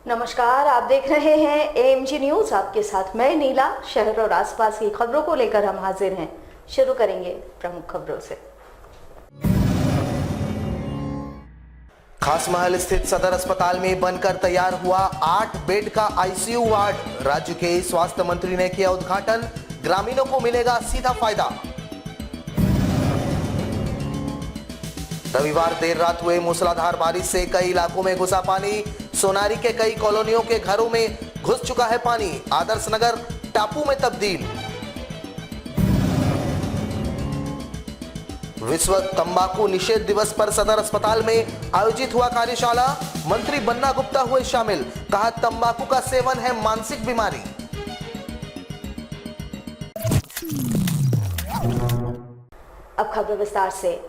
नमस्कार, आप देख रहे हैं एएमजी न्यूज। आपके साथ मैं नीला। शहर और आसपास की खबरों को लेकर हम हाजिर हैं। शुरू करेंगे प्रमुख खबरों से। खासमहल स्थित सदर अस्पताल में बनकर तैयार हुआ 8 बेड का आईसीयू वार्ड। राज्य के स्वास्थ्य मंत्री ने किया उद्घाटन। ग्रामीणों को मिलेगा सीधा फायदा। रविवार देर रात हुए मूसलाधार बारिश से कई इलाकों में घुसा पानी। सोनारी के कई कॉलोनियों के घरों में घुस चुका है पानी। आदर्श नगर टापू में तब्दील। विश्व तंबाकू निषेध दिवस पर सदर अस्पताल में आयोजित हुआ कार्यशाला। मंत्री बन्ना गुप्ता हुए शामिल। कहा, तंबाकू का सेवन है मानसिक बीमारी। अब खबर विस्तार से।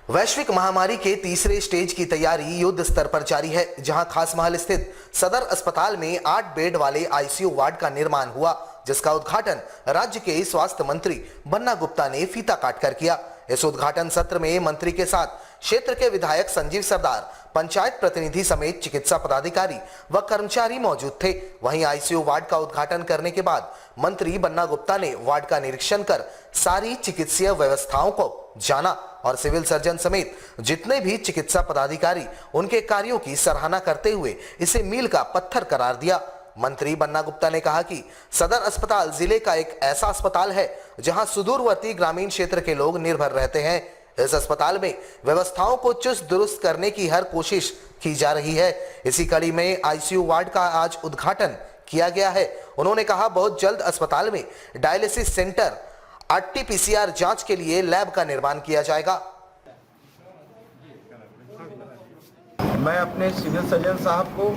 वैश्विक महामारी के तीसरे स्टेज की तैयारी युद्ध स्तर पर जारी है, जहां खासमहल स्थित सदर अस्पताल में 8 बेड वाले आईसीयू वार्ड का निर्माण हुआ, जिसका उद्घाटन राज्य के स्वास्थ्य मंत्री बन्ना गुप्ता ने फीता काटकर किया। इस उद्घाटन सत्र में मंत्री के साथ क्षेत्र के विधायक संजीव सरदार, पंचायत प्रतिनिधि समेत चिकित्सा पदाधिकारी व कर्मचारी मौजूद थे। वहीं आईसीयू वार्ड का उद्घाटन करने के बाद मंत्री बन्ना गुप्ता ने वार्ड का निरीक्षण कर सारी चिकित्सीय व्यवस्थाओं को जाना और सिविल सर्जन समेत जितने भी चिकित्सा पदाधिकारी उनके कार्यों की सराहना करते हुए इसे मील का पत्थर करार दिया। मंत्री बन्ना गुप्ता ने कहा कि सदर अस्पताल जिले का एक ऐसा अस्पताल है जहां सुदूरवर्ती ग्रामीण क्षेत्र के लोग निर्भर रहते हैं। इस अस्पताल में व्यवस्थाओं को चुस्त दुरुस्त करने की हर कोशिश की जा रही है। इसी कड़ी में आईसीयू वार्ड का आज उद्घाटन किया गया है। उन्होंने कहा, बहुत जल्द अस्पताल में डायलिसिस सेंटर, आरटी-पीसीआर जांच के लिए लैब का निर्माण किया जाएगा। मैं अपने सिविल सर्जन साहब को,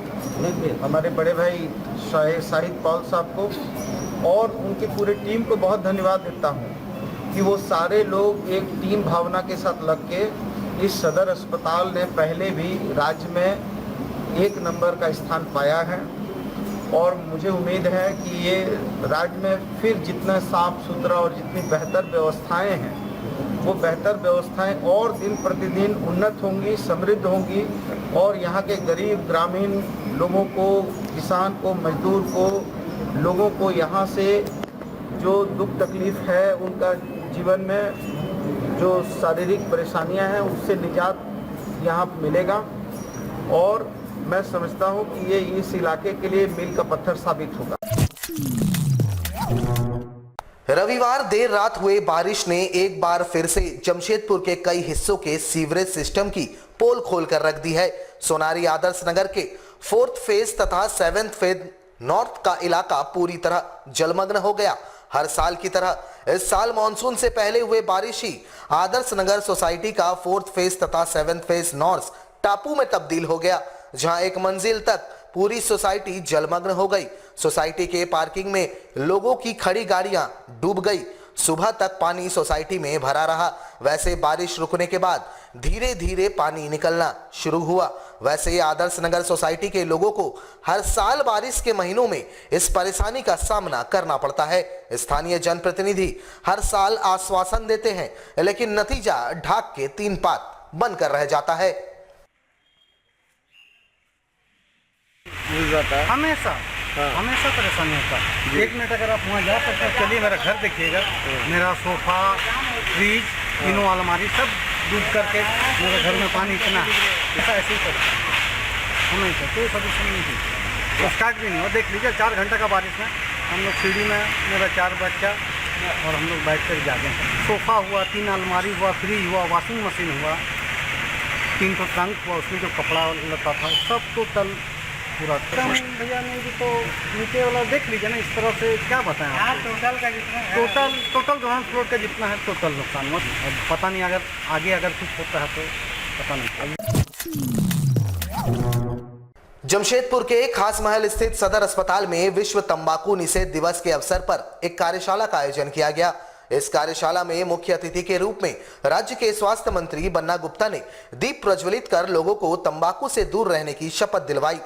हमारे बड़े भाई शाहिद पॉल साहब को और उनकी पूरी टीम को बहुत धन्यवाद देता हूं कि वो सारे लोग एक टीम भावना के साथ लग के इस सदर अस्पताल ने पहले भी राज्य में 1 नंबर का स्थान पाया है और मुझे उम्मीद है कि ये राज्य में फिर जितना साफ सुथरा और जितनी बेहतर व्यवस्थाएं हैं, वो बेहतर व्यवस्थाएं और दिन प्रतिदिन उन्नत होंगी, समृद्ध होंगी और यहाँ के गरीब ग्रामीण लोगों को, किसान को, मजदूर को, लोगों को यहाँ से जो दुख तकलीफ है, उनका जीवन में जो शारीरिक परेशानियां हैं, उससे निजात यहाँ मिलेगा और मैं समझता हूँ कि ये इस इलाके के लिए मील का पत्थर साबित होगा। रविवार देर रात हुए बारिश ने एक बार फिर से जमशेदपुर के कई हिस्सों के सीवरेज सिस्टम की पोल खोलकर रख दी है। सोनारी आदर्श नगर के 4th फेज तथा 7th फेज नॉर्थ का इलाका पूरी तरह जलमग्न हो गया। हर साल की तरह इस साल मानसून से पहले हुए बारिश ही आदर्श नगर सोसाइटी का 4th फेज तथा 7th फेज नॉर्थ टापू में तब्दील हो गया, जहां एक मंजिल तक पूरी सोसाइटी जलमग्न हो गई। सोसाइटी के पार्किंग में लोगों की खड़ी गाड़ियां डूब गई। सुबह तक पानी सोसाइटी में भरा रहा। वैसे बारिश रुकने के बाद धीरे धीरे पानी निकलना शुरू हुआ। वैसे आदर्श नगर सोसाइटी के लोगों को हर साल बारिश के महीनों में इस परेशानी का सामना करना पड़ता है। स्थानीय जनप्रतिनिधि हर साल आश्वासन देते हैं, लेकिन नतीजा ढाक के 3 पात बनकर रह जाता है। हमेशा परेशानी होता है। 1 मिनट अगर आप वहाँ जा सकते हैं, चलिए मेरा घर देखिएगा, मेरा सोफा, फ्रिज, तीनों अलमारी सब डूब करके मेरे घर में पानी इतना है। ऐसे ही करता है हमेशा, कोई सोल्यूशन नहीं थी। स्टार्ट भी नहीं हो। देख लीजिए 4 घंटे का बारिश में हम लोग सीढ़ी में, मेरा 4 बच्चा और हम लोग बैठ कर जागे। सोफ़ा हुआ, 3 अलमारी हुआ, फ्रिज हुआ, वॉशिंग मशीन हुआ, 3 तो ट्रंक हुआ, उसमें जो कपड़ा लता था सब टोटल पूरा भैया नहीं तो नीचे वाला देख लीजिए ना। इस तरह से क्या बताएं, टोटल का जितना टोटल ग्राउंड फ्लोर का जितना है टोटल नुकसान। मत पता नहीं, अगर आगे अगर कुछ होता है तो पता नहीं। जमशेदपुर के खासमहल स्थित सदर अस्पताल में विश्व तंबाकू निषेध दिवस के अवसर पर एक कार्यशाला का आयोजन किया गया। इस कार्यशाला में मुख्य अतिथि के रूप में राज्य के स्वास्थ्य मंत्री बन्ना गुप्ता ने दीप प्रज्वलित कर लोगों को तंबाकू से दूर रहने की शपथ दिलवाई।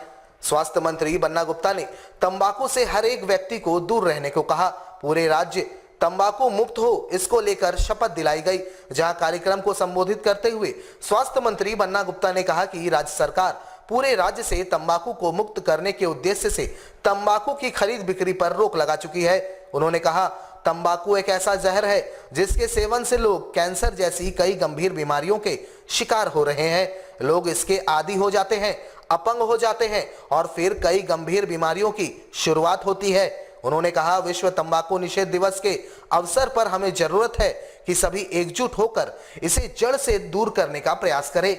स्वास्थ्य मंत्री बन्ना गुप्ता ने तंबाकू से हर एक व्यक्ति को दूर रहने को कहा। पूरे राज्य तंबाकू मुक्त हो, इसको लेकर शपथ दिलाई गई। जहां कार्यक्रम को संबोधित करते हुए स्वास्थ्य मंत्री बन्ना गुप्ता ने कहा कि राज्य सरकार पूरे राज्य से तंबाकू को मुक्त करने के उद्देश्य से तंबाकू की खरीद बिक्री पर रोक लगा चुकी है। उन्होंने कहा, तंबाकू एक ऐसा जहर है जिसके सेवन से लोग कैंसर जैसी कई गंभीर बीमारियों के शिकार हो रहे हैं। लोग इसके आदी हो जाते हैं, अपंग हो जाते हैं और फिर कई गंभीर बीमारियों की शुरुआत होती है। उन्होंने कहा, विश्व तंबाकू निषेध दिवस के अवसर पर हमें जरूरत है कि सभी एकजुट होकर इसे जड़ से दूर करने का प्रयास करें।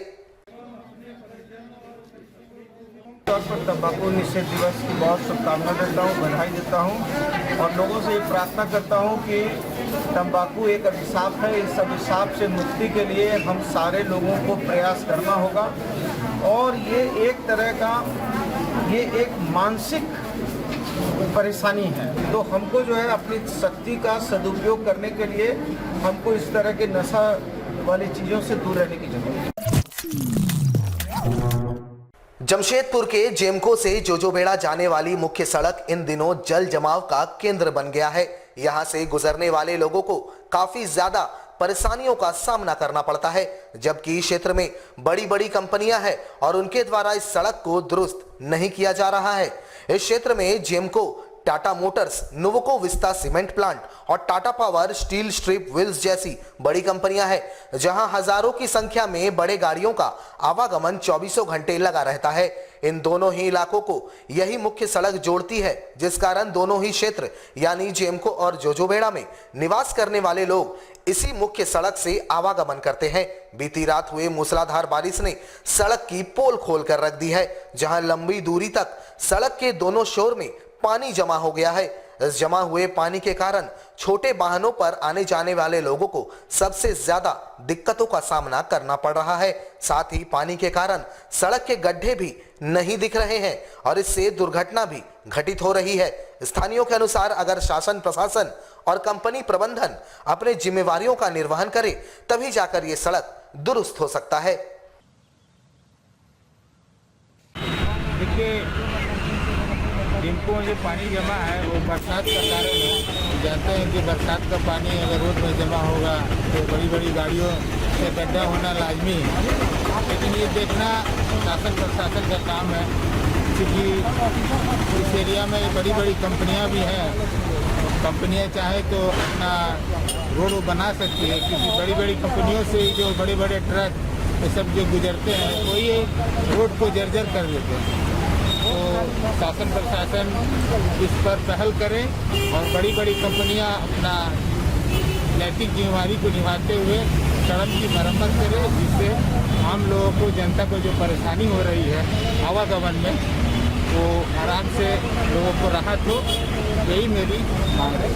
तौर पर तंबाकू निषेध दिवस की बहुत शुभकामना देता हूँ, बधाई देता हूँ और लोगों से ये प्रार्थना करता हूँ कि तंबाकू एक अभिशाप है। इस अभिशाप से मुक्ति के लिए हम सारे लोगों को प्रयास करना होगा और ये एक तरह का ये एक मानसिक परेशानी है। तो हमको जो है अपनी शक्ति का सदुपयोग करने के लिए हमको इस तरह के नशा वाली चीज़ों से दूर रहने की जरूरत है। जमशेदपुर के जेमको से जोजोबेड़ा जाने वाली मुख्य सड़क इन दिनों जल जमाव का केंद्र बन गया है। यहां से गुजरने वाले लोगों को काफी ज्यादा परेशानियों का सामना करना पड़ता है, जबकि क्षेत्र में बड़ी बड़ी कंपनियां हैं और उनके द्वारा इस सड़क को दुरुस्त नहीं किया जा रहा है। इस क्षेत्र में JEMCO, Tata Motors, Nuvoco Vistas cement plant और Tata Power Steel Strip Wheels जैसी बड़ी कंपनियां हैं, जहां हजारों की संख्या में बड़े गाड़ियों का आवागमन 24 घंटे लगा रहता है। इन दोनों ही इलाकों को यही मुख्य सड़क जोड़ती है, जिस कारण दोनों ही क्षेत्र यानी जेमको और जोजोबेड़ा में निवास करने वाले लोग इसी मुख्य सड़क से आवागमन करते हैं। बीती रात हुए मूसलाधार बारिश ने सड़क की पोल खोल कर रख दी है, जहां लंबी दूरी तक सड़क के दोनों शोर में पानी जमा हो गया है। इस जमा हुए पानी के कारण छोटे वाहनों पर आने जाने वाले लोगों को सबसे ज्यादा दिक्कतों का सामना करना पड़ रहा है। साथ ही पानी के कारण सड़क के गड्ढे भी नहीं दिख रहे हैं और इससे दुर्घटना भी घटित हो रही है। स्थानीयों के अनुसार अगर शासन, प्रशासन और कंपनी प्रबंधन अपने जिम्मेवारियों का निर्वहन करे तभी जाकर ये सड़क दुरुस्त हो सकता है। देखिए, जिनको जो पानी जमा है वो बरसात का कारण है। जानते हैं कि बरसात का पानी अगर रोड में जमा होगा तो बड़ी बड़ी गाड़ियों से गड्ढा होना लाजमी है। लेकिन ये देखना शासन प्रशासन का काम है, क्योंकि इस एरिया में बड़ी बड़ी कंपनियां भी हैं। कंपनियां चाहे तो अपना रोड बना सकती है, क्योंकि बड़ी बड़ी कंपनियों से जो बड़े बड़े ट्रक ये सब जो गुजरते हैं वो ये रोड को जर्जर कर देते हैं। तो शासन प्रशासन इस पर पहल करे और बड़ी बड़ी कंपनियां अपना नैतिक जिम्मेदारी को निभाते हुए सड़क की मरम्मत करे, जिससे आम लोगों को, जनता को जो परेशानी हो रही है आवागमन में, वो आराम से लोगों को राहत हो, यही मेरी मांग है।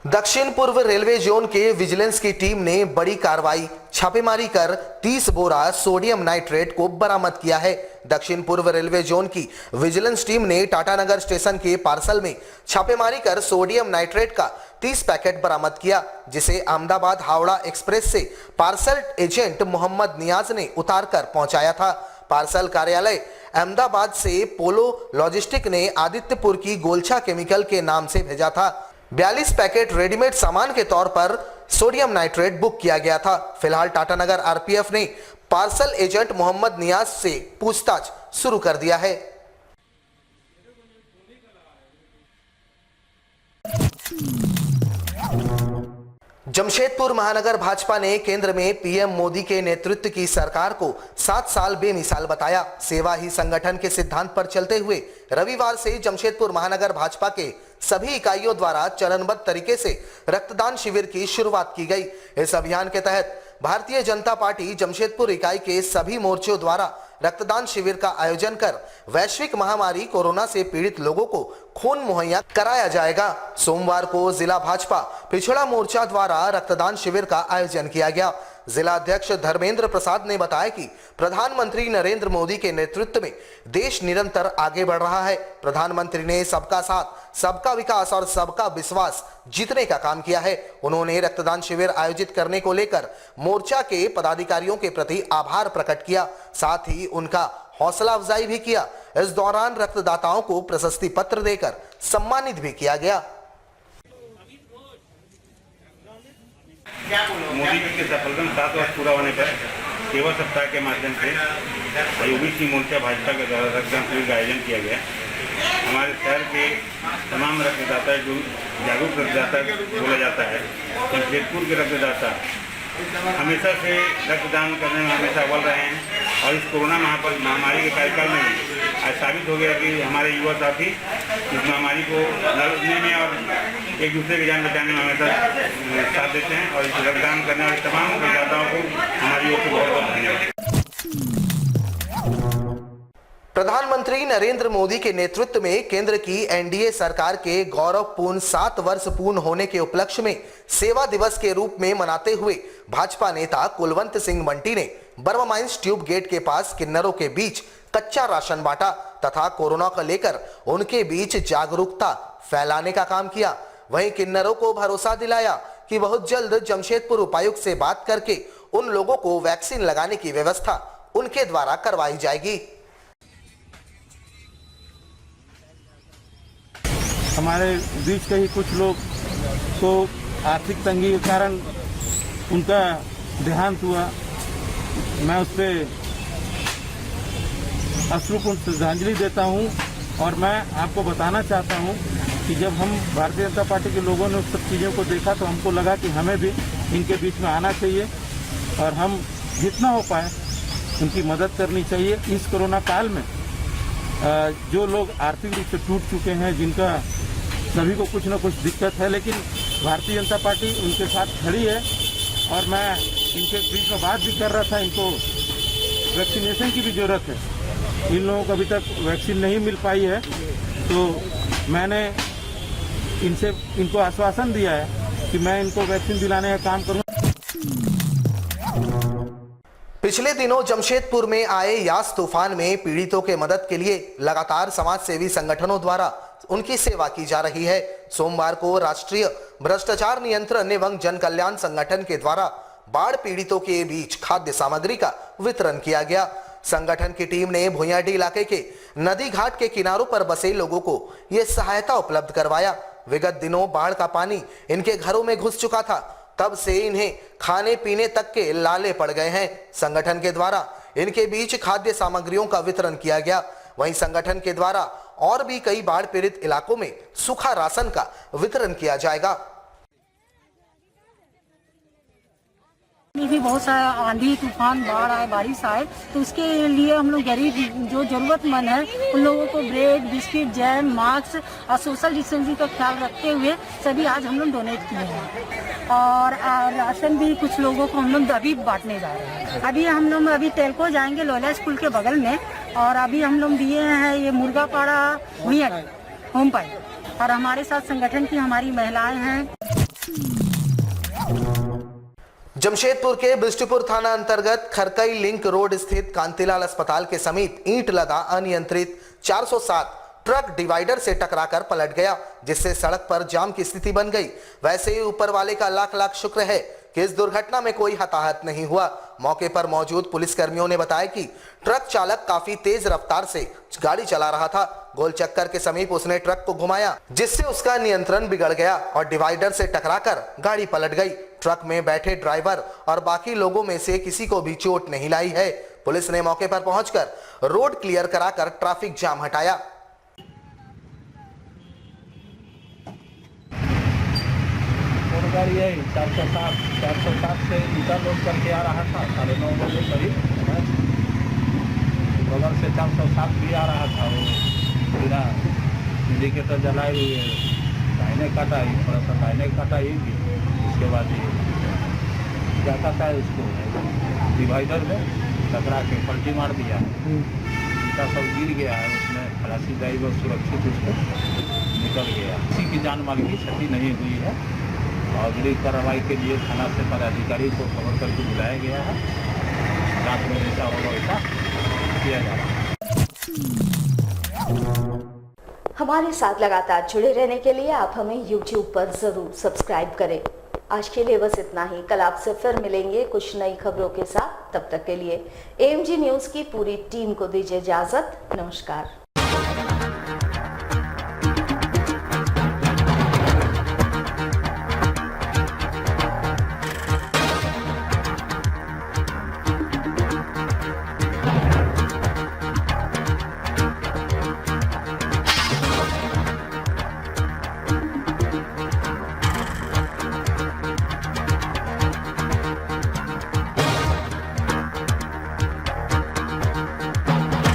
दक्षिण पूर्व रेलवे जोन के विजिलेंस की टीम ने बड़ी कार्रवाई, छापेमारी कर 30 बोरा सोडियम नाइट्रेट को बरामद किया है। दक्षिण पूर्व रेलवे जोन की विजिलेंस टीम ने टाटानगर स्टेशन के पार्सल में छापेमारी कर सोडियम नाइट्रेट का 30 पैकेट बरामद किया, जिसे अहमदाबाद हावड़ा एक्सप्रेस से पार्सल एजेंट मोहम्मद नियाज ने उतार कर पहुंचाया था। पार्सल कार्यालय अहमदाबाद से पोलो लॉजिस्टिक ने आदित्यपुर की गोलछा केमिकल के नाम से भेजा था। 42 पैकेट रेडीमेड सामान के तौर पर सोडियम नाइट्रेट बुक किया गया था। फिलहाल टाटानगर आरपीएफ ने पार्सल एजेंट मोहम्मद नियाज से पूछताछ शुरू कर दिया है। जमशेदपुर महानगर भाजपा ने केंद्र में पीएम मोदी के नेतृत्व की सरकार को 7 साल बेमिसाल बताया। सेवा ही संगठन के सिद्धांत पर चलते हुए रविवार से जमशेदपुर महानगर भाजपा के सभी इकाइयों द्वारा चरणबद्ध तरीके से रक्तदान शिविर की शुरुआत की गई। इस अभियान के तहत भारतीय जनता पार्टी जमशेदपुर इकाई के सभी मोर्चों द्वारा रक्तदान शिविर का आयोजन कर वैश्विक महामारी कोरोना से पीड़ित लोगों को खून मुहैया कराया जाएगा। सोमवार को जिला भाजपा पिछड़ा मोर्चा द्वारा रक्तदान शिविर का आयोजन किया गया। जिला अध्यक्ष धर्मेंद्र प्रसाद ने बताया कि प्रधानमंत्री नरेंद्र मोदी के नेतृत्व में देश निरंतर आगे बढ़ रहा है। प्रधानमंत्री ने सबका साथ, सबका विकास और सबका विश्वास जीतने का काम किया है। उन्होंने रक्तदान शिविर आयोजित करने को लेकर मोर्चा के पदाधिकारियों के प्रति आभार प्रकट किया, साथ ही उनका हौसला अफजाई भी किया। इस दौरान रक्तदाताओं को प्रशस्ति पत्र देकर सम्मानित भी किया गया। मोदी जी के सफलता 7 वर्ष पूरा होने पर सेवा सप्ताह के माध्यम से ओबीसी मोर्चा भाजपा के द्वारा रक्तदान शिविर का आयोजन किया गया। हमारे शहर के तमाम रक्तदाता जो जागरूक रक्तदाता बोला जाता है, जमशेदपुर के रक्तदाता हमेशा से रक्तदान करने में हमेशा अव्वल रहे हैं और इस कोरोना महामारी के कार्यकाल में भी आज साबित हो गया कि हमारे युवा साथी इस महामारी को लड़ने में और एक दूसरे की जान बचाने में हमेशा साथ देते हैं और इस रक्तदान करने वाले तमाम रक्तदाताओं को हमारी ओर से बहुत बहुत धन्यवाद। प्रधानमंत्री नरेंद्र मोदी के नेतृत्व में केंद्र की एनडीए सरकार के गौरवपूर्ण 7 वर्ष पूर्ण होने के उपलक्ष्य में सेवा दिवस के रूप में मनाते हुए भाजपा नेता कुलवंत सिंह मंटी ने बर्मा माइंस ट्यूब गेट के पास किन्नरों के बीच कच्चा राशन बांटा तथा कोरोना को लेकर उनके बीच जागरूकता फैलाने का काम किया। वहीं किन्नरों को भरोसा दिलाया कि बहुत जल्द जमशेदपुर उपायुक्त से बात करके उन लोगों को वैक्सीन लगाने की व्यवस्था उनके द्वारा करवाई जाएगी। हमारे बीच के ही कुछ लोग को आर्थिक तंगी के कारण उनका देहांत हुआ। मैं उस पर अश्रुपूर्ण श्रद्धांजलि देता हूं और मैं आपको बताना चाहता हूं कि जब हम भारतीय जनता पार्टी के लोगों ने उस सब चीज़ों को देखा तो हमको लगा कि हमें भी इनके बीच में आना चाहिए और हम जितना हो पाए उनकी मदद करनी चाहिए। इस कोरोना काल में जो लोग आर्थिक रूप से टूट चुके हैं, जिनका सभी को कुछ न कुछ दिक्कत है, लेकिन भारतीय जनता पार्टी उनके साथ खड़ी है और मैं इनके बीच में बात भी कर रहा था। इनको वैक्सीनेशन की भी ज़रूरत है। इन लोगों को अभी तक वैक्सीन नहीं मिल पाई है, तो मैंने इनको आश्वासन दिया है कि मैं इनको वैक्सीन दिलाने का काम करूँगा। पिछले दिनों जमशेदपुर में आए यास तूफान में पीड़ितों के मदद के लिए लगातार समाज सेवी संगठनों द्वारा उनकी सेवा की जा रही है। सोमवार को राष्ट्रीय भ्रष्टाचार नियंत्रण एवं जन कल्याण संगठन के द्वारा बाढ़ पीड़ितों के बीच खाद्य सामग्री का वितरण किया गया। संगठन की टीम ने भुइयाडी इलाके के नदी घाट के किनारों पर बसे लोगों को यह सहायता उपलब्ध करवाया। विगत दिनों बाढ़ का पानी इनके घरों में घुस चुका था, तब से इन्हें खाने पीने तक के लाले पड़ गए हैं। संगठन के द्वारा इनके बीच खाद्य सामग्रियों का वितरण किया गया। वहीं संगठन के द्वारा और भी कई बाढ़ पीड़ित इलाकों में सूखा राशन का वितरण किया जाएगा। भी बहुत सारा आंधी तूफान बाढ़ आए, बारिश आए, तो उसके लिए हम लोग गरीब जो जरूरतमंद है उन लोगों को ब्रेड, बिस्किट, जैम, मास्क और सोशल डिस्टेंसिंग का ख्याल रखते हुए सभी आज हम लोग डोनेट किए हैं और राशन भी कुछ लोगों को हम लोग अभी बांटने जा रहे हैं। अभी हम लोग तेलको जाएंगे लोला स्कूल के बगल में और अभी हम लोग दिए हैं ये मुर्गापाड़ा भुइयाडी होम पाई और हमारे साथ संगठन की हमारी महिलाएं हैं। जमशेदपुर के बिष्टुपुर थाना अंतर्गत खरकई लिंक रोड स्थित कांतिलाल अस्पताल के समीप ईंट लदा अनियंत्रित 407 ट्रक डिवाइडर से टकराकर पलट गया, जिससे सड़क पर जाम की स्थिति बन गई। वैसे ही ऊपर वाले का लाख लाख शुक्र है कि इस दुर्घटना में कोई हताहत नहीं हुआ। मौके पर मौजूद पुलिस कर्मियों ने बताया कि ट्रक चालक काफी तेज रफ्तार से गाड़ी चला रहा था। गोल चक्कर के समीप उसने ट्रक को घुमाया, जिससे उसका नियंत्रण बिगड़ गया और डिवाइडर से टकराकर गाड़ी पलट गई। ट्रक में बैठे ड्राइवर और बाकी लोगों में से किसी को भी चोट नहीं लाई है। पुलिस ने मौके पर पहुंचकर रोड क्लियर कराकर ट्रैफिक जाम हटाया। गाड़ी है 407 से ईटा लोड करके आ रहा था 9:30 बजे करीब। बगल से 407 भी आ रहा था, वो बिना इंडिकेटर जलाए हुए दाहिने काटा ही, थोड़ा सा दाहिने काटा ही भी। उसके बाद ये क्या कहता है उसको डिवाइडर में टकरा के पलटी मार दिया है। ईटा सब गिर गया है, उसमें खलासी ड्राइवर सुरक्षित उसको निकल गया। किसी की जान माल की क्षति नहीं हुई है और अगली कार्रवाई के लिए थाना से पदाधिकारी को खबर करके बुलाया गया है। रात में जैसा होगा वैसा किया जा रहा है। हमारे साथ लगातार जुड़े रहने के लिए आप हमें YouTube पर जरूर सब्सक्राइब करें। आज के लिए बस इतना ही। कल आपसे फिर मिलेंगे कुछ नई खबरों के साथ। तब तक के लिए AMG न्यूज़ की पूरी टीम को दीजिए इजाजत। नमस्कार।